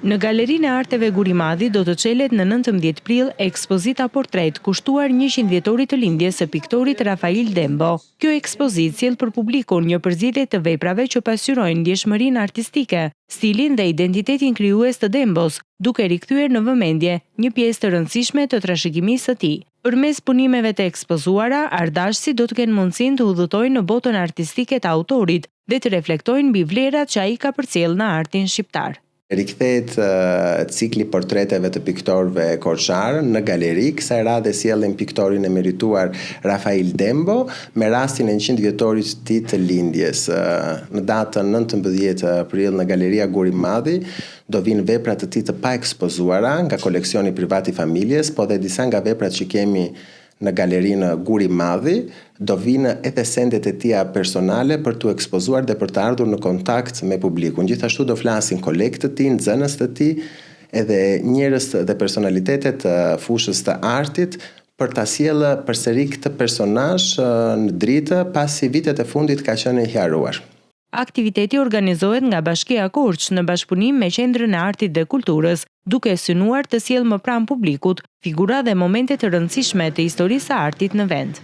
Në Galerinë e Arteve Gurimadhi do të çelet në 19 prill ekspozita portret kushtuar 100 vjetorit të lindjes së piktorit Rafail Dembo. Kjo ekspozitë sjell për publikun një përzgjedhje të veprave që pasqyrojnë ndjeshmërinë artistike, stilin dhe identitetin krijues të Dembos, duke rikthyer në vëmendje një pjesë të rëndësishme të trashëgimisë së tij. Përmes punimeve të ekspozuara, ardashësit do të kenë mundësinë të udhëtojnë në botën artistike të autorit dhe të reflektojnë mbi vlerat që ai ka përcjellë në artin shqiptar. Rikthehet cikli portreteve të piktorëve korçar në galeri. Kësaj radhe sjellin piktorin e merituar Rafail Dembo me rastin e 100 vjetorit të tij të lindjes. Në datën 19 prill në Galeria Gurimadhi do vinë veprat të tij të paekspozuara nga koleksioni privat i familjes, po dhe disa nga veprat që kemi në galerinë Gurimadhi do vinë edhe sendet e tija personale për t'u ekspozuar dhe për të ardhur në kontakt me publikun. Gjithashtu do flasin kolegët të tij, nxënës të tij, edhe njerëz dhe personalitetet të fushës të artit për ta sjellë përsëri këtë personazh në dritë pasi vitet e fundit ka qenë i harruar. Aktiviteti organizohet nga Bashkia Korç në bashkëpunim me Qendrën e Artit dhe Kulturës, duke synuar të sjellë më pranë publikut figura dhe momente të rëndësishme të historisë së artit në vend.